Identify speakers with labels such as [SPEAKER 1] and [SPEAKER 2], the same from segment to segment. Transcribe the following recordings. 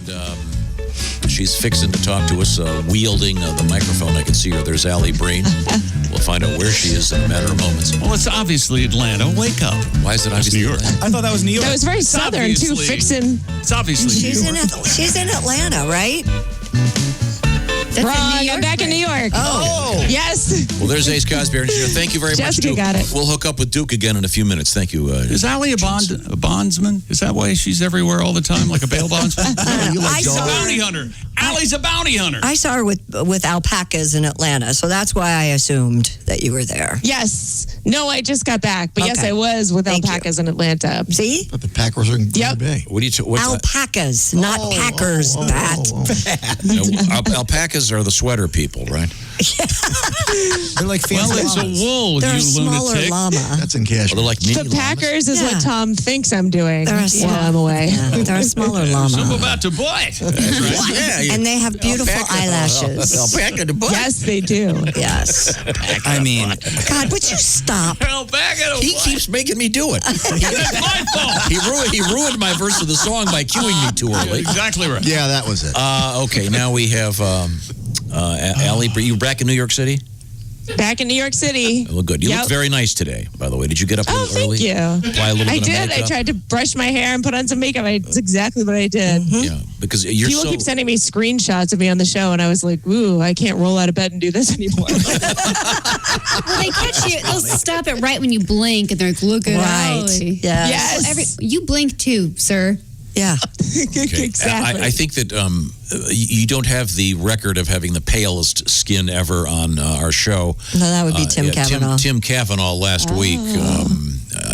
[SPEAKER 1] And she's fixing to talk to us, wielding the microphone. I can see her. There's Alli Breen. We'll find out where she is in a matter of moments.
[SPEAKER 2] Well, it's obviously Atlanta. Wake up.
[SPEAKER 1] Why is it obviously
[SPEAKER 2] New York?
[SPEAKER 1] Atlanta?
[SPEAKER 3] I thought that was New York.
[SPEAKER 4] That was very southern, too, fixing.
[SPEAKER 2] It's obviously
[SPEAKER 5] She's
[SPEAKER 2] New York.
[SPEAKER 5] she's in Atlanta, right?
[SPEAKER 4] Wrong. I'm back in New York.
[SPEAKER 5] Oh.
[SPEAKER 4] Yes.
[SPEAKER 1] Well, there's Ace Cosby. Thank you very much,
[SPEAKER 4] Jessica
[SPEAKER 1] Duke.
[SPEAKER 4] got it.
[SPEAKER 1] We'll hook up with Duke again in a few minutes. Thank you.
[SPEAKER 2] Is Alli a bondsman? Is that why she's everywhere all the time, like a bail bondsman?
[SPEAKER 5] She's
[SPEAKER 2] a bounty hunter. Allie's a bounty hunter.
[SPEAKER 5] I saw her with alpacas in Atlanta, so that's why I assumed that you were there.
[SPEAKER 4] Yes. No, I just got back. But yes,
[SPEAKER 5] Okay.
[SPEAKER 4] I was with
[SPEAKER 5] Thank
[SPEAKER 4] alpacas in Atlanta.
[SPEAKER 5] See?
[SPEAKER 3] But the Packers are in Green Bay.
[SPEAKER 1] What do you? What's
[SPEAKER 5] Alpacas, not Packers, Pat.
[SPEAKER 1] that? Alpacas are the sweater people, right?
[SPEAKER 3] They're like fancy
[SPEAKER 2] Well, it's a
[SPEAKER 3] llamas.
[SPEAKER 2] wool,
[SPEAKER 5] They're
[SPEAKER 2] you
[SPEAKER 5] a smaller
[SPEAKER 2] lunatic.
[SPEAKER 5] llama.
[SPEAKER 3] That's in cash.
[SPEAKER 1] They're like mini
[SPEAKER 4] The Packers is
[SPEAKER 5] Yeah.
[SPEAKER 4] what Tom thinks I'm doing
[SPEAKER 5] They're a
[SPEAKER 4] while
[SPEAKER 5] small,
[SPEAKER 4] I'm away.
[SPEAKER 5] Yeah, they're a smaller
[SPEAKER 2] I'm
[SPEAKER 5] llama.
[SPEAKER 2] about to bite.
[SPEAKER 1] Yeah,
[SPEAKER 5] And they have beautiful eyelashes.
[SPEAKER 1] Alpaca the butt.
[SPEAKER 4] Yes, they do.
[SPEAKER 5] Yes.
[SPEAKER 3] I mean,
[SPEAKER 5] God, would you stop?
[SPEAKER 2] Alpaca
[SPEAKER 1] He keeps making me do it.
[SPEAKER 2] That's my fault.
[SPEAKER 1] He ruined my verse of the song by cueing me too early.
[SPEAKER 2] Exactly right.
[SPEAKER 3] yeah, that was it.
[SPEAKER 1] Okay, now we have Alli. You back in New York City?
[SPEAKER 4] Back in New York City.
[SPEAKER 1] Well, good. You
[SPEAKER 4] Yep.
[SPEAKER 1] look very nice today, by the way. Did you get up a
[SPEAKER 4] Oh,
[SPEAKER 1] little early?
[SPEAKER 4] thank you.
[SPEAKER 1] Apply a little
[SPEAKER 4] I
[SPEAKER 1] bit
[SPEAKER 4] did.
[SPEAKER 1] of
[SPEAKER 4] I
[SPEAKER 1] makeup?
[SPEAKER 4] tried to brush my hair and put on some makeup. That's exactly what I did.
[SPEAKER 1] Yeah, because you're
[SPEAKER 4] People
[SPEAKER 1] so...
[SPEAKER 4] keep sending me screenshots of me on the show, and I was like, ooh, I can't roll out of bed and do this anymore.
[SPEAKER 6] Well, they catch you. They'll stop it right when you blink, and they're like, "Look at
[SPEAKER 5] Right.
[SPEAKER 6] Alli."
[SPEAKER 5] Yes.
[SPEAKER 4] Yes.
[SPEAKER 6] You blink too, sir.
[SPEAKER 5] Yeah.
[SPEAKER 1] Okay.
[SPEAKER 4] Exactly.
[SPEAKER 1] I think that you don't have the record of having the palest skin ever on our show.
[SPEAKER 5] No, that would be Tim Cavanaugh.
[SPEAKER 1] Tim Cavanaugh last week.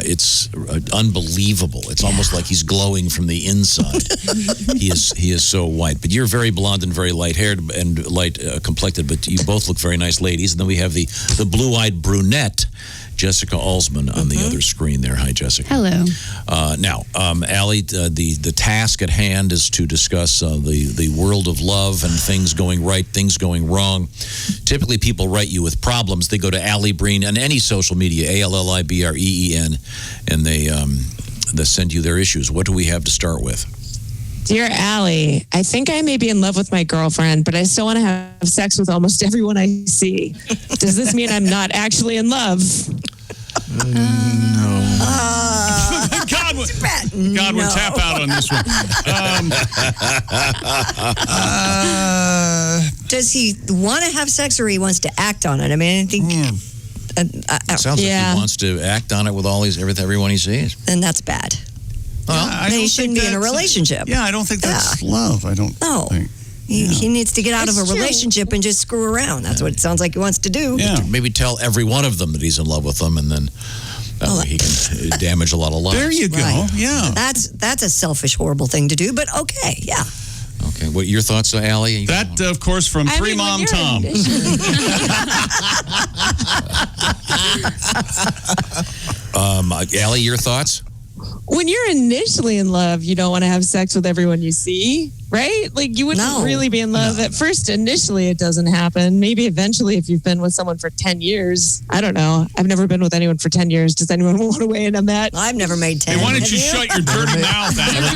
[SPEAKER 1] It's unbelievable. It's almost like he's glowing from the inside. He is so white. But you're very blonde and very light-haired and light complected. But you both look very nice ladies. And then we have the blue-eyed brunette, Jessica Alsman, on the other screen there. Hi, Jessica.
[SPEAKER 6] Hello.
[SPEAKER 1] Now, Alli, the task at hand is to discuss the world of love and things going right, things going wrong. Typically, people write you with problems. They go to Alli Breen on any social media, ALLIBREEN, and they send you their issues. What do we have to start with?
[SPEAKER 4] Dear Alli, I think I may be in love with my girlfriend, but I still want to have sex with almost everyone I see. Does this mean I'm not actually in love?
[SPEAKER 2] Godwin, tap out on this one.
[SPEAKER 5] Does he want to have sex or he wants to act on it? I mean, I think.
[SPEAKER 1] Sounds like he wants to act on it with everyone he sees.
[SPEAKER 5] Then that's bad.
[SPEAKER 2] Well,
[SPEAKER 5] Then he shouldn't be in a relationship.
[SPEAKER 2] Yeah, I don't think that's love. I don't
[SPEAKER 5] No.
[SPEAKER 2] think.
[SPEAKER 5] He needs to get out of a
[SPEAKER 6] It's true.
[SPEAKER 5] relationship and just screw around. That's what it sounds like he wants to do.
[SPEAKER 2] Yeah.
[SPEAKER 1] Maybe tell every one of them that he's in love with them, and then that way he can damage a lot of lives.
[SPEAKER 2] There you go.
[SPEAKER 5] Right.
[SPEAKER 2] Yeah.
[SPEAKER 5] That's a selfish, horrible thing to do, but okay, yeah.
[SPEAKER 1] Okay, what your thoughts, Alli?
[SPEAKER 2] That, of course, from
[SPEAKER 4] I
[SPEAKER 2] Three
[SPEAKER 4] mean,
[SPEAKER 2] Mom
[SPEAKER 4] when you're
[SPEAKER 2] Tom.
[SPEAKER 1] Alli, your thoughts?
[SPEAKER 4] When you're initially in love, you don't want to have sex with everyone you see, right? Like you wouldn't
[SPEAKER 5] No.
[SPEAKER 4] really be in love at first. Initially, it doesn't happen. Maybe eventually, if you've been with someone for 10 years, I don't know. I've never been with anyone for 10 years. Does anyone want to weigh in on that?
[SPEAKER 5] I've never made 10.
[SPEAKER 2] Hey, why don't
[SPEAKER 5] Have
[SPEAKER 2] you shut your dirty mouth, Alli?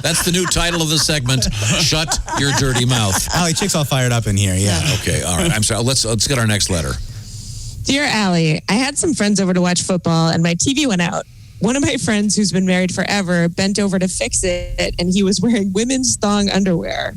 [SPEAKER 1] That's the new title of the segment. Shut your dirty mouth.
[SPEAKER 3] Alli, chick's all fired up in here. Yeah.
[SPEAKER 1] Okay, all right. I'm sorry. Let's get our next letter.
[SPEAKER 4] Dear Alli, I had some friends over to watch football and my TV went out. One of my friends who's been married forever bent over to fix it and he was wearing women's thong underwear.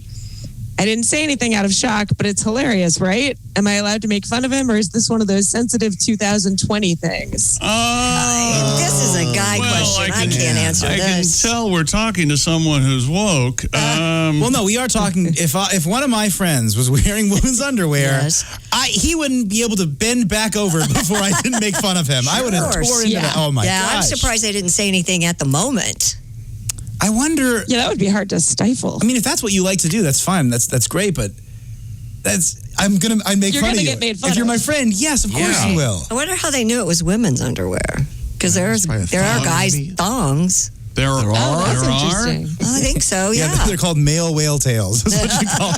[SPEAKER 4] I didn't say anything out of shock, but it's hilarious, right? Am I allowed to make fun of him or is this one of those sensitive 2020 things?
[SPEAKER 5] This is a guy question. I can't answer
[SPEAKER 2] I
[SPEAKER 5] this.
[SPEAKER 2] can tell we're talking to someone who's woke.
[SPEAKER 3] Well, no, we are talking. If one of my friends was wearing women's underwear,
[SPEAKER 5] Yes.
[SPEAKER 3] he wouldn't be able to bend back over before I didn't make fun of him. I would have
[SPEAKER 5] course.
[SPEAKER 3] tore into
[SPEAKER 4] Yeah.
[SPEAKER 3] that. Oh my
[SPEAKER 5] Yeah,
[SPEAKER 3] gosh!
[SPEAKER 5] I'm surprised I didn't say anything at the moment.
[SPEAKER 3] I wonder.
[SPEAKER 4] Yeah, that would be hard to stifle.
[SPEAKER 3] I mean, if that's what you like to do, that's fine. That's great. But I make
[SPEAKER 4] You're
[SPEAKER 3] fun of
[SPEAKER 4] gonna
[SPEAKER 3] you.
[SPEAKER 4] get made fun
[SPEAKER 3] If you're
[SPEAKER 4] of.
[SPEAKER 3] my friend, yes, of course you will.
[SPEAKER 5] I wonder how they knew it was women's underwear. Because there are guys' thongs.
[SPEAKER 2] There are.
[SPEAKER 4] Oh, that's
[SPEAKER 2] there are.
[SPEAKER 4] interesting.
[SPEAKER 5] I think so, yeah.
[SPEAKER 3] They're called male whale tails. Is what you call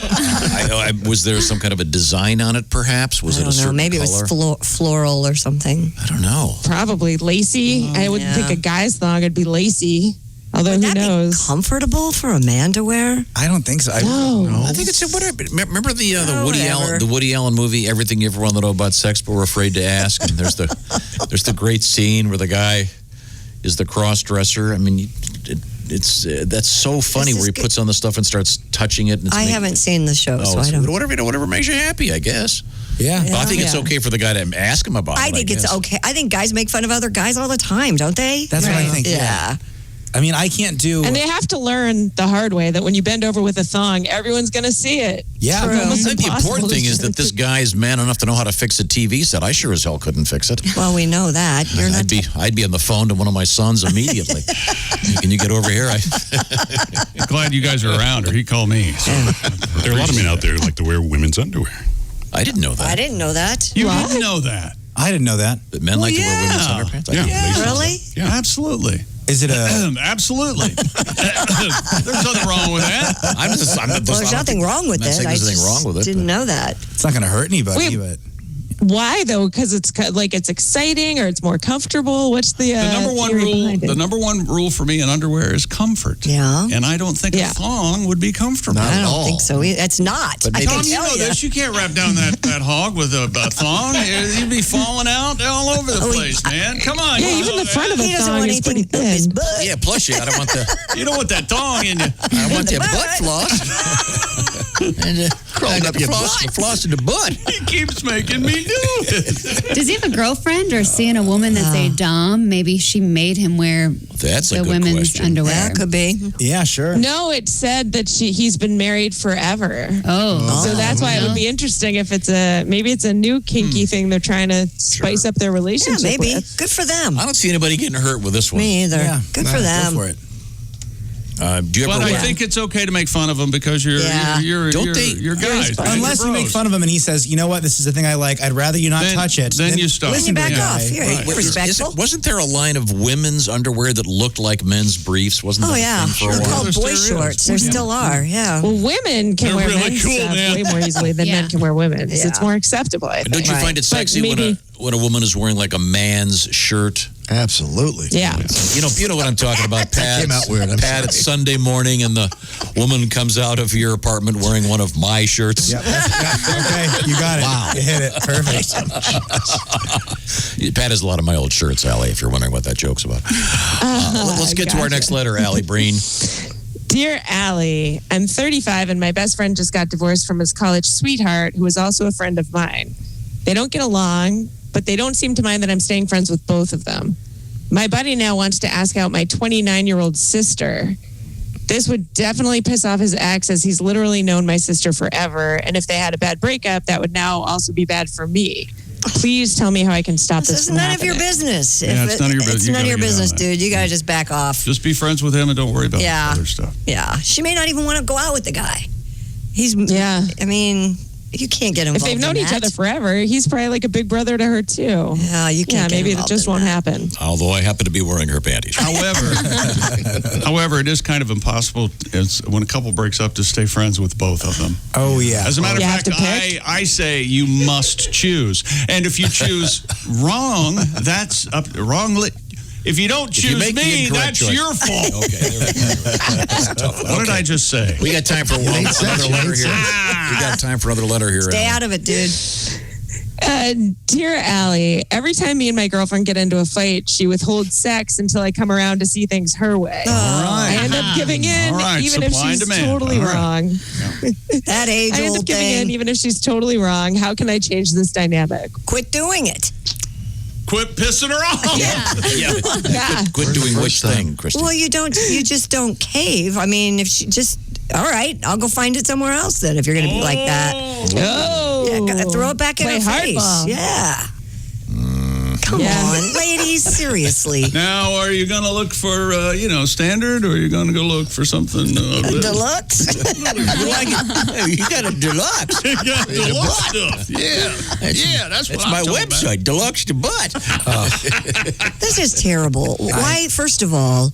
[SPEAKER 3] them.
[SPEAKER 1] Was there some kind of a design on it, perhaps? Was
[SPEAKER 5] I
[SPEAKER 1] it a
[SPEAKER 5] don't know.
[SPEAKER 1] certain
[SPEAKER 5] Maybe
[SPEAKER 1] color?
[SPEAKER 5] it was floral or something.
[SPEAKER 1] I don't know.
[SPEAKER 4] Probably lacy. I wouldn't
[SPEAKER 5] Yeah.
[SPEAKER 4] think a guy's thong would be lacy. Although
[SPEAKER 5] Would
[SPEAKER 4] who
[SPEAKER 5] that
[SPEAKER 4] knows?
[SPEAKER 5] be comfortable for a man to wear?
[SPEAKER 3] I don't think so.
[SPEAKER 4] No.
[SPEAKER 1] I think it's whatever. Remember the
[SPEAKER 5] whatever.
[SPEAKER 1] Woody Allen movie, Everything You Ever Wanted to Know About Sex But Were Afraid to Ask? And there's the great scene where the guy is the cross dresser. I mean, that's so funny where he puts on the stuff and starts touching it. And it's
[SPEAKER 5] haven't seen the show, so I don't.
[SPEAKER 1] Whatever makes you happy, I guess.
[SPEAKER 3] Yeah.
[SPEAKER 1] But I think it's okay for the guy to ask him about it.
[SPEAKER 5] I think it's okay. I think guys make fun of other guys all the time, don't they?
[SPEAKER 3] That's what I think.
[SPEAKER 5] Yeah.
[SPEAKER 3] I mean, I can't do.
[SPEAKER 4] And they have to learn the hard way that when you bend over with a thong, everyone's going to see it.
[SPEAKER 3] Yeah.
[SPEAKER 4] It's
[SPEAKER 1] I
[SPEAKER 4] almost
[SPEAKER 1] think the important
[SPEAKER 4] impossible
[SPEAKER 1] thing
[SPEAKER 4] to-
[SPEAKER 1] is that this guy is man enough to know how to fix a TV set. I sure as hell couldn't fix it.
[SPEAKER 5] Well, we know that. You're not.
[SPEAKER 1] I'd be on the phone to one of my sons immediately. Can you get over here?
[SPEAKER 2] Glad you guys are around, or he called me. So.
[SPEAKER 7] There are a lot of men out there who like to wear women's underwear.
[SPEAKER 1] I didn't know that.
[SPEAKER 5] I didn't know that.
[SPEAKER 2] You didn't know that?
[SPEAKER 3] I didn't know that.
[SPEAKER 1] That men like to wear women's
[SPEAKER 2] yeah.
[SPEAKER 1] underpants?
[SPEAKER 7] Yeah.
[SPEAKER 5] Really?
[SPEAKER 2] Yeah, absolutely.
[SPEAKER 3] Is it a?
[SPEAKER 2] Absolutely. There's nothing wrong with that.
[SPEAKER 5] Well, there's nothing wrong with
[SPEAKER 1] I'm not
[SPEAKER 5] it.
[SPEAKER 1] saying
[SPEAKER 5] I
[SPEAKER 1] there's anything
[SPEAKER 5] just
[SPEAKER 1] wrong with it,
[SPEAKER 5] didn't
[SPEAKER 1] but-
[SPEAKER 5] know that.
[SPEAKER 3] It's not going to hurt anybody,
[SPEAKER 4] Wait.
[SPEAKER 3] but
[SPEAKER 4] Why though? Because it's it's exciting or it's more comfortable. What's the
[SPEAKER 2] The number one
[SPEAKER 4] theory
[SPEAKER 2] rule.
[SPEAKER 4] behind it?
[SPEAKER 2] The number one rule for me in underwear is comfort.
[SPEAKER 5] Yeah.
[SPEAKER 2] And I don't think
[SPEAKER 4] Yeah.
[SPEAKER 2] a thong would be comfortable.
[SPEAKER 5] I don't
[SPEAKER 1] all.
[SPEAKER 5] think so. It's not.
[SPEAKER 1] But
[SPEAKER 5] I
[SPEAKER 1] maybe-
[SPEAKER 5] can
[SPEAKER 2] Tom, you
[SPEAKER 5] tell
[SPEAKER 2] know
[SPEAKER 5] you.
[SPEAKER 2] this. You can't wrap down that hog with a thong. You'd be falling out all over the place, man. Come on.
[SPEAKER 4] Yeah,
[SPEAKER 2] you
[SPEAKER 4] even
[SPEAKER 2] know
[SPEAKER 4] the front
[SPEAKER 2] that.
[SPEAKER 4] of a
[SPEAKER 5] He doesn't
[SPEAKER 4] thong
[SPEAKER 5] want
[SPEAKER 4] is pretty
[SPEAKER 5] anything up his
[SPEAKER 4] thin.
[SPEAKER 5] butt.
[SPEAKER 1] Yeah, plus you, I don't want the
[SPEAKER 2] You don't want that thong in you.
[SPEAKER 1] I want
[SPEAKER 5] the
[SPEAKER 1] that butt
[SPEAKER 5] butt.
[SPEAKER 1] floss. And crawling up your butt. Floss in the butt.
[SPEAKER 2] He keeps making me do it.
[SPEAKER 6] Does he have a girlfriend or seeing a woman that's a dom? Maybe she made him wear
[SPEAKER 1] That's a
[SPEAKER 6] the
[SPEAKER 1] good
[SPEAKER 6] women's
[SPEAKER 1] question.
[SPEAKER 6] underwear.
[SPEAKER 5] Yeah, could be.
[SPEAKER 3] yeah, sure.
[SPEAKER 4] No, it said that he's been married forever.
[SPEAKER 6] Oh.
[SPEAKER 4] So that's why it would be interesting if maybe it's a new kinky thing they're trying to spice up their
[SPEAKER 5] Yeah,
[SPEAKER 4] relationship
[SPEAKER 5] maybe.
[SPEAKER 4] with.
[SPEAKER 5] Good for them.
[SPEAKER 1] I don't see anybody getting hurt with this one.
[SPEAKER 5] Me either.
[SPEAKER 3] Yeah,
[SPEAKER 5] Good for
[SPEAKER 3] go
[SPEAKER 5] them.
[SPEAKER 3] for it.
[SPEAKER 1] Do you ever
[SPEAKER 2] But I
[SPEAKER 1] wear?
[SPEAKER 2] think it's okay to make fun of them because you're guys. man.
[SPEAKER 3] Unless you
[SPEAKER 2] You're
[SPEAKER 3] make
[SPEAKER 2] bros.
[SPEAKER 3] fun of him and he says, you know what, this is the thing I like. I'd rather you not
[SPEAKER 2] Then-
[SPEAKER 3] touch it.
[SPEAKER 2] then you stop.
[SPEAKER 3] Listen
[SPEAKER 5] Then you
[SPEAKER 3] to
[SPEAKER 5] back
[SPEAKER 3] the
[SPEAKER 5] off.
[SPEAKER 3] guy.
[SPEAKER 5] You're
[SPEAKER 3] Right.
[SPEAKER 5] respectful.
[SPEAKER 1] Wasn't there a line of women's underwear that looked like men's briefs? Wasn't
[SPEAKER 5] Oh,
[SPEAKER 1] that a
[SPEAKER 5] yeah.
[SPEAKER 1] thing for a
[SPEAKER 5] They're
[SPEAKER 1] while?
[SPEAKER 5] called
[SPEAKER 2] There
[SPEAKER 5] boy
[SPEAKER 2] still is.
[SPEAKER 5] shorts. There still are. Yeah.
[SPEAKER 4] Well, women can
[SPEAKER 2] They're
[SPEAKER 4] wear
[SPEAKER 2] really
[SPEAKER 4] men's
[SPEAKER 2] cool,
[SPEAKER 4] stuff
[SPEAKER 2] man.
[SPEAKER 4] way more easily than men can wear women's.
[SPEAKER 5] Yeah.
[SPEAKER 4] It's more acceptable, I think.
[SPEAKER 1] Don't you
[SPEAKER 5] Right.
[SPEAKER 1] find it sexy
[SPEAKER 4] maybe-
[SPEAKER 1] when a woman is wearing like a man's shirt?
[SPEAKER 8] Absolutely.
[SPEAKER 4] Yeah.
[SPEAKER 1] You know what I'm talking about, Pat.
[SPEAKER 8] came out weird, I'm
[SPEAKER 1] Pat, it's Sunday morning and the woman comes out of your apartment wearing one of my shirts.
[SPEAKER 3] Yeah, okay, you got it. Wow. You hit it. Perfect.
[SPEAKER 1] Pat has a lot of my old shirts, Allie, if you're wondering what that joke's about. Let's get to our next letter, Allie Breen.
[SPEAKER 4] Dear Allie, I'm 35 and my best friend just got divorced from his college sweetheart, who was also a friend of mine. They don't get along, but they don't seem to mind that I'm staying friends with both of them. My buddy now wants to ask out my 29-year-old sister. This would definitely piss off his ex, as he's literally known my sister forever. And if they had a bad breakup, that would now also be bad for me. Please tell me how I can stop
[SPEAKER 5] This
[SPEAKER 4] this
[SPEAKER 5] is
[SPEAKER 4] from
[SPEAKER 5] none of your
[SPEAKER 4] happening.
[SPEAKER 5] business.
[SPEAKER 2] Yeah,
[SPEAKER 5] If
[SPEAKER 2] it's none of your business.
[SPEAKER 5] It's
[SPEAKER 2] You
[SPEAKER 5] none of
[SPEAKER 2] gotta
[SPEAKER 5] your
[SPEAKER 2] get on
[SPEAKER 5] business,
[SPEAKER 2] that.
[SPEAKER 5] dude. You gotta just back off.
[SPEAKER 2] Just be friends with him and don't worry about
[SPEAKER 5] Yeah.
[SPEAKER 2] other stuff.
[SPEAKER 5] Yeah. She may not even want to go out with the guy.
[SPEAKER 4] Yeah.
[SPEAKER 5] I mean, you can't get
[SPEAKER 4] If
[SPEAKER 5] involved
[SPEAKER 4] they've known
[SPEAKER 5] in
[SPEAKER 4] each
[SPEAKER 5] that.
[SPEAKER 4] other forever, he's probably like a big brother to her too.
[SPEAKER 5] Yeah, you can't
[SPEAKER 4] Yeah,
[SPEAKER 5] get
[SPEAKER 4] maybe it
[SPEAKER 5] involved
[SPEAKER 4] just
[SPEAKER 5] in
[SPEAKER 4] won't
[SPEAKER 5] that.
[SPEAKER 4] happen.
[SPEAKER 1] Although I happen to be wearing her panties.
[SPEAKER 2] However, it is kind of impossible when a couple breaks up to stay friends with both of them.
[SPEAKER 3] Oh, yeah.
[SPEAKER 2] As a matter of
[SPEAKER 4] You have
[SPEAKER 2] fact,
[SPEAKER 4] to pick?
[SPEAKER 2] I say you must choose. And if you choose wrong, that's wrongly. If you don't
[SPEAKER 1] If you
[SPEAKER 2] choose
[SPEAKER 1] make the
[SPEAKER 2] me,
[SPEAKER 1] incorrect
[SPEAKER 2] that's
[SPEAKER 1] choice.
[SPEAKER 2] your fault.
[SPEAKER 1] Okay, there we go. That's a tough one.
[SPEAKER 2] What did I just say?
[SPEAKER 1] We got time for another letter here. We got time for another letter here.
[SPEAKER 5] Stay
[SPEAKER 1] Allie.
[SPEAKER 5] out of it, dude.
[SPEAKER 4] Dear Allie, every time me and my girlfriend get into a fight, she withholds sex until I come around to see things her way.
[SPEAKER 2] All right.
[SPEAKER 4] I end up giving in,
[SPEAKER 2] All right,
[SPEAKER 4] even if
[SPEAKER 2] supply and
[SPEAKER 4] she's
[SPEAKER 2] demand.
[SPEAKER 4] totally
[SPEAKER 2] All right.
[SPEAKER 4] wrong.
[SPEAKER 5] That
[SPEAKER 4] I end up
[SPEAKER 5] age-old
[SPEAKER 4] giving in,
[SPEAKER 5] thing.
[SPEAKER 4] even if she's totally wrong. How can I change this dynamic?
[SPEAKER 5] Quit doing it.
[SPEAKER 2] Quit pissing her off.
[SPEAKER 4] Yeah.
[SPEAKER 1] Quit doing which thing, Kristen?
[SPEAKER 5] Well, you just don't cave. I mean, if she just, all right, I'll go find it somewhere else then if you're going to be like that.
[SPEAKER 4] Oh.
[SPEAKER 5] Yeah, throw it back in
[SPEAKER 4] Play
[SPEAKER 5] her face.
[SPEAKER 4] hardball.
[SPEAKER 5] Yeah. Come
[SPEAKER 4] Yeah.
[SPEAKER 5] on, ladies, seriously.
[SPEAKER 2] Now, are you going to look for, standard, or are you going to go look for something?
[SPEAKER 5] Deluxe?
[SPEAKER 1] You like it? You got a deluxe.
[SPEAKER 2] Deluxe stuff. Yeah, that's what
[SPEAKER 1] It's
[SPEAKER 2] I'm
[SPEAKER 1] my
[SPEAKER 2] talking
[SPEAKER 1] website, Deluxe to Butt.
[SPEAKER 5] This is terrible. Why, first of all,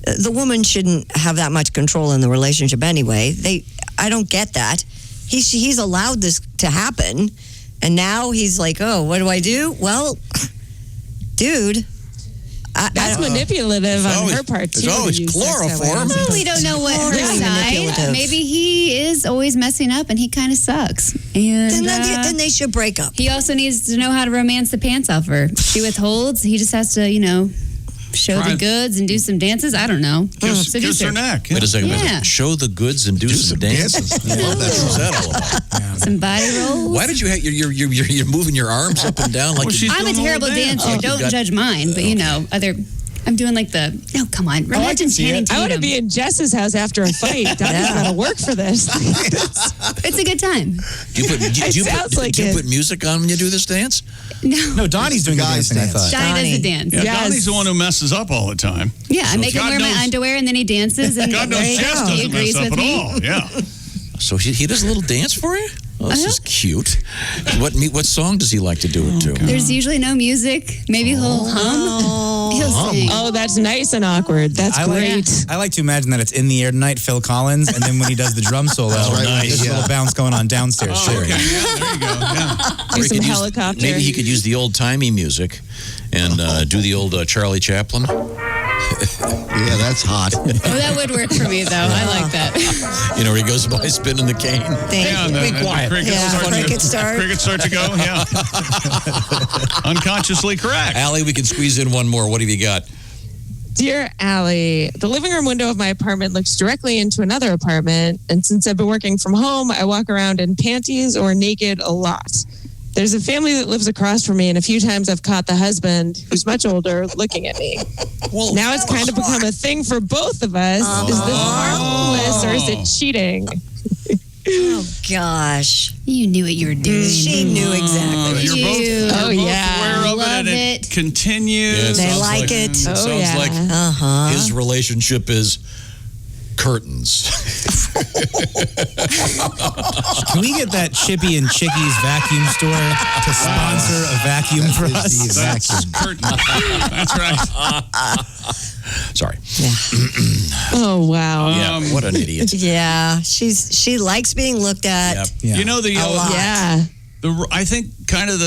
[SPEAKER 5] the woman shouldn't have that much control in the relationship anyway. I don't get that. He's allowed this to happen, and now he's like, oh, what do I do? Well, dude,
[SPEAKER 4] That's manipulative on her part, too.
[SPEAKER 1] There's always
[SPEAKER 4] to use sex that way.
[SPEAKER 1] chloroform.
[SPEAKER 6] Well, we don't know what her
[SPEAKER 5] Really
[SPEAKER 6] side.
[SPEAKER 5] manipulative.
[SPEAKER 6] Maybe he is always messing up and he kind of sucks. And
[SPEAKER 5] Then they should break up.
[SPEAKER 6] he also needs to know how to romance the pants off her. She withholds. He just has to, show
[SPEAKER 2] Try-
[SPEAKER 6] the goods and do some dances. I don't know.
[SPEAKER 2] Kiss
[SPEAKER 6] Seduce
[SPEAKER 2] her
[SPEAKER 6] her.
[SPEAKER 2] neck.
[SPEAKER 1] Wait a second.
[SPEAKER 6] Yeah.
[SPEAKER 1] Show the goods and do some dances. What was that all about?
[SPEAKER 6] Some body rolls.
[SPEAKER 1] Why did you have you're moving your arms up and down like
[SPEAKER 2] Well, she's
[SPEAKER 6] I'm a
[SPEAKER 2] doing the whole
[SPEAKER 6] terrible
[SPEAKER 2] dance.
[SPEAKER 6] dancer.
[SPEAKER 1] Oh,
[SPEAKER 6] Don't
[SPEAKER 1] you got-
[SPEAKER 6] judge mine. But, I'm doing like no, come on. Imagine Channing
[SPEAKER 4] I want to
[SPEAKER 6] Tatum.
[SPEAKER 4] be in Jess's house after a fight. Donnie's got to work for this.
[SPEAKER 6] It's a good time.
[SPEAKER 1] Do you put,
[SPEAKER 4] sounds like
[SPEAKER 1] do you
[SPEAKER 4] it.
[SPEAKER 1] put music on when you do this dance?
[SPEAKER 3] No, Donnie's doing the
[SPEAKER 8] Guys
[SPEAKER 3] dancing, I
[SPEAKER 8] dance.
[SPEAKER 3] thought.
[SPEAKER 6] Johnny does the dance.
[SPEAKER 2] Yeah,
[SPEAKER 4] Yes.
[SPEAKER 2] Donnie's the one who messes up all the time.
[SPEAKER 6] Yeah, I make him
[SPEAKER 2] God
[SPEAKER 6] wear
[SPEAKER 2] knows-
[SPEAKER 6] my underwear and then he dances. And
[SPEAKER 2] God knows
[SPEAKER 6] there you
[SPEAKER 2] Jess
[SPEAKER 6] go. He
[SPEAKER 2] doesn't mess
[SPEAKER 6] agrees
[SPEAKER 2] up
[SPEAKER 6] with
[SPEAKER 2] at
[SPEAKER 6] me.
[SPEAKER 2] all. Yeah.
[SPEAKER 1] So he does a little dance for you? Oh, this is cute. What song does he like to do it to?
[SPEAKER 6] There's usually no music. Maybe he'll hum. He'll sing.
[SPEAKER 4] Oh, that's nice and awkward. That's great.
[SPEAKER 3] I like to imagine that it's in the air tonight, Phil Collins, and then when he does the drum solo,
[SPEAKER 8] right,
[SPEAKER 1] nice.
[SPEAKER 3] there's a little bounce going on downstairs.
[SPEAKER 2] Oh,
[SPEAKER 3] Sure.
[SPEAKER 2] okay. Yeah, there you go. Yeah.
[SPEAKER 4] Do
[SPEAKER 1] Or he
[SPEAKER 4] some
[SPEAKER 1] could use-
[SPEAKER 4] helicopter.
[SPEAKER 1] Maybe he could use the old-timey music and do the old Charlie Chaplin.
[SPEAKER 8] Yeah, that's hot.
[SPEAKER 6] Oh, that would work for me, though. I like that.
[SPEAKER 1] You know, where he goes by spinning the cane.
[SPEAKER 2] Yeah, and the crickets
[SPEAKER 5] Yeah, crickets start.
[SPEAKER 2] to go. Yeah. Unconsciously correct.
[SPEAKER 1] Allie, we can squeeze in one more. What have you got?
[SPEAKER 4] Dear Allie, the living room window of my apartment looks directly into another apartment. And since I've been working from home, I walk around in panties or naked a lot. There's a family that lives across from me, and a few times I've caught the husband, who's much older, looking at me.
[SPEAKER 1] Well,
[SPEAKER 4] Now it's kind of become a thing for both of us. Is this harmless or is it cheating?
[SPEAKER 5] Oh, gosh.
[SPEAKER 6] You knew what you were doing.
[SPEAKER 5] She knew exactly.
[SPEAKER 2] You're both,
[SPEAKER 6] You-
[SPEAKER 4] Oh,
[SPEAKER 2] you're both
[SPEAKER 4] yeah.
[SPEAKER 2] aware of
[SPEAKER 6] Love
[SPEAKER 2] it, and
[SPEAKER 6] it.
[SPEAKER 2] it continues.
[SPEAKER 1] Yeah, it
[SPEAKER 5] They
[SPEAKER 1] sounds
[SPEAKER 5] like it.
[SPEAKER 1] Sounds
[SPEAKER 4] Oh, yeah.
[SPEAKER 1] like
[SPEAKER 5] Uh-huh.
[SPEAKER 1] his relationship is curtains.
[SPEAKER 3] Can we get that Chippy and Chickies vacuum store to sponsor a vacuum for us?
[SPEAKER 2] That's curtain. That's right.
[SPEAKER 1] Sorry.
[SPEAKER 4] Oh, wow.
[SPEAKER 1] Yeah, what an idiot.
[SPEAKER 5] Yeah, she likes being looked at.
[SPEAKER 1] Yep.
[SPEAKER 3] Yeah.
[SPEAKER 2] You know,
[SPEAKER 5] A lot.
[SPEAKER 4] Yeah.
[SPEAKER 2] I think kind of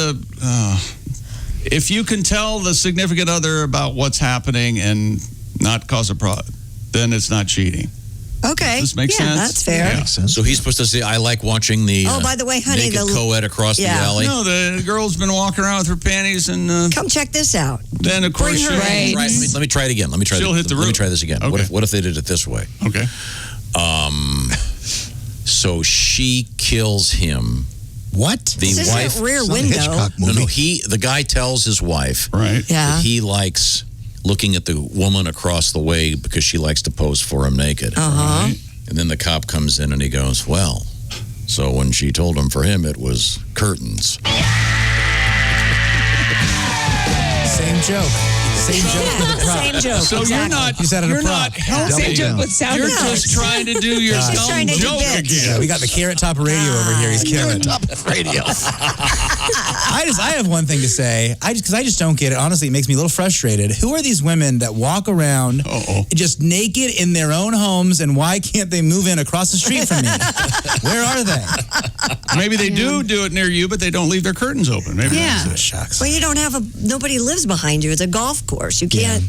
[SPEAKER 2] if you can tell the significant other about what's happening and not cause a problem, then it's not cheating.
[SPEAKER 5] Okay.
[SPEAKER 2] Does this make sense?
[SPEAKER 5] That's fair.
[SPEAKER 2] Yeah.
[SPEAKER 1] So he's supposed to say, I like watching the
[SPEAKER 5] Oh, by the way, honey,
[SPEAKER 1] naked
[SPEAKER 5] the-
[SPEAKER 1] co-ed across the
[SPEAKER 5] Yeah.
[SPEAKER 1] alley.
[SPEAKER 2] No, the girl's been walking around with her panties, and
[SPEAKER 5] Come check this out.
[SPEAKER 2] then of course
[SPEAKER 5] Bring her
[SPEAKER 2] she'll-
[SPEAKER 5] in.
[SPEAKER 4] Right.
[SPEAKER 1] Let me try it again. Let me try
[SPEAKER 2] She'll hit the
[SPEAKER 1] Let me
[SPEAKER 2] roof.
[SPEAKER 1] try this again.
[SPEAKER 2] Okay.
[SPEAKER 1] What if they did it this way?
[SPEAKER 2] Okay.
[SPEAKER 1] So she kills him.
[SPEAKER 3] What?
[SPEAKER 1] The
[SPEAKER 5] This
[SPEAKER 1] wife.
[SPEAKER 5] isn't Rear
[SPEAKER 8] It's not a
[SPEAKER 5] Window.
[SPEAKER 8] Hitchcock
[SPEAKER 1] No,
[SPEAKER 8] movie.
[SPEAKER 1] the guy tells his wife
[SPEAKER 2] Right.
[SPEAKER 5] Yeah.
[SPEAKER 1] that he likes looking at the woman across the way because she likes to pose for him naked.
[SPEAKER 5] Uh-huh.
[SPEAKER 1] And then the cop comes in and he goes, well, so when she told him for him, it was curtains.
[SPEAKER 3] Same joke. Same joke with a prop.
[SPEAKER 5] Same joke.
[SPEAKER 2] So
[SPEAKER 5] exactly.
[SPEAKER 2] you're not.
[SPEAKER 3] You said it a
[SPEAKER 2] You're not
[SPEAKER 3] prop.
[SPEAKER 2] helping.
[SPEAKER 4] Same joke with sound
[SPEAKER 2] You're
[SPEAKER 4] effects.
[SPEAKER 2] just trying to do your
[SPEAKER 3] She's
[SPEAKER 2] dumb
[SPEAKER 5] trying to do
[SPEAKER 2] joke
[SPEAKER 5] bits.
[SPEAKER 3] Yeah,
[SPEAKER 2] again.
[SPEAKER 3] we got the Carrot Top Radio over here. He's killing it.
[SPEAKER 1] Radio.
[SPEAKER 3] I have one thing to say. Because I just don't get it. Honestly, it makes me a little frustrated. Who are these women that walk around just naked in their own homes, and why can't they move in across the street from me? Where are they?
[SPEAKER 2] Maybe they do it near you, but they don't leave their curtains open. Maybe
[SPEAKER 6] Yeah.
[SPEAKER 2] that's it.
[SPEAKER 3] Shucks.
[SPEAKER 5] Well, you don't have nobody lives behind you. It's a golf course. You can't.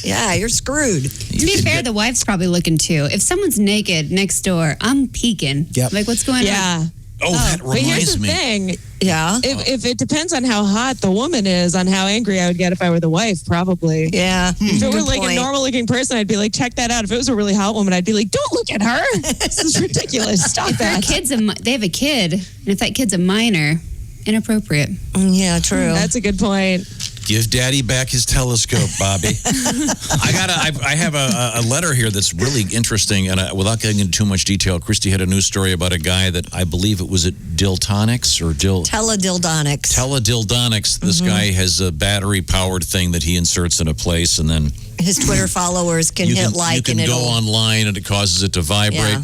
[SPEAKER 5] You're screwed.
[SPEAKER 6] To be fair, the wife's probably looking too. If someone's naked next door, I'm peeking.
[SPEAKER 3] Yep.
[SPEAKER 6] Like, what's going on?
[SPEAKER 4] Yeah.
[SPEAKER 1] Oh, that
[SPEAKER 4] But here's
[SPEAKER 1] reminds
[SPEAKER 4] the
[SPEAKER 1] me.
[SPEAKER 4] thing.
[SPEAKER 5] Yeah.
[SPEAKER 4] If it depends on how hot the woman is, on how angry I would get if I were the wife, probably.
[SPEAKER 5] Yeah.
[SPEAKER 4] If it were
[SPEAKER 5] Good
[SPEAKER 4] like
[SPEAKER 5] point.
[SPEAKER 4] a normal looking person, I'd be like, check that out. If it was a really hot woman, I'd be like, don't look at her. This is ridiculous. Stop
[SPEAKER 6] If their
[SPEAKER 4] that.
[SPEAKER 6] kid's they have a kid, and if that kid's a minor, inappropriate.
[SPEAKER 5] Yeah, true.
[SPEAKER 4] That's a good point.
[SPEAKER 1] Give Daddy back his telescope, Bobby. I have a letter here that's really interesting, and without getting into too much detail, Christy had a news story about a guy that I believe it was at Diltonics or
[SPEAKER 5] Teledildonics.
[SPEAKER 1] Teledildonics. This guy has a battery-powered thing that he inserts in a place, and then
[SPEAKER 5] His Twitter followers can hit like
[SPEAKER 1] you can
[SPEAKER 5] and
[SPEAKER 1] go
[SPEAKER 5] it'll.
[SPEAKER 1] online, and it causes it to vibrate.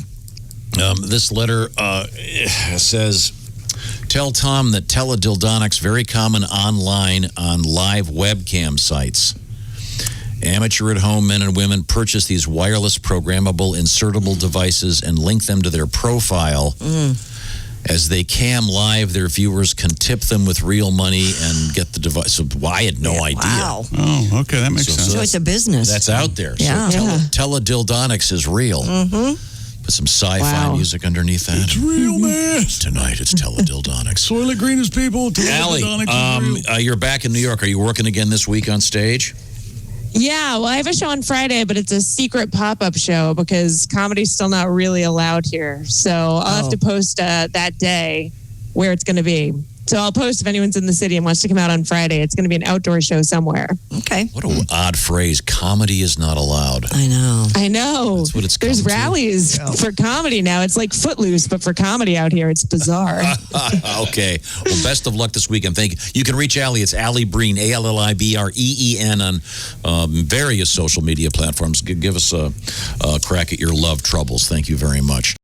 [SPEAKER 1] This letter says, tell Tom that teledildonics very common online on live webcam sites. Amateur at home men and women purchase these wireless programmable insertable devices and link them to their profile. As they cam live, their viewers can tip them with real money and get the device. So I had no idea.
[SPEAKER 5] Wow.
[SPEAKER 2] Oh, okay, that makes sense.
[SPEAKER 5] So it's a business.
[SPEAKER 1] That's out there.
[SPEAKER 5] Yeah.
[SPEAKER 1] So teledildonics is real. Put some sci-fi music underneath that.
[SPEAKER 2] It's real, man.
[SPEAKER 1] Tonight it's teledildonics.
[SPEAKER 2] Soylent Green is people.
[SPEAKER 1] Alli, you're back in New York. Are you working again this week on stage?
[SPEAKER 4] Yeah, well, I have a show on Friday, but it's a secret pop-up show because comedy's still not really allowed here. So I'll have to post that day where it's going to be. So I'll post if anyone's in the city and wants to come out on Friday. It's going to be an outdoor show somewhere.
[SPEAKER 5] Okay.
[SPEAKER 1] What an odd phrase. Comedy is not allowed.
[SPEAKER 5] I know.
[SPEAKER 1] That's what it's
[SPEAKER 4] There's
[SPEAKER 1] come to.
[SPEAKER 4] rallies for comedy now. It's like Footloose, but for comedy out here. It's bizarre.
[SPEAKER 1] Okay. Well, best of luck this weekend. Thank you. You can reach Alli. It's Alli Breen, ALLIBREEN on various social media platforms. Give us a crack at your love troubles. Thank you very much.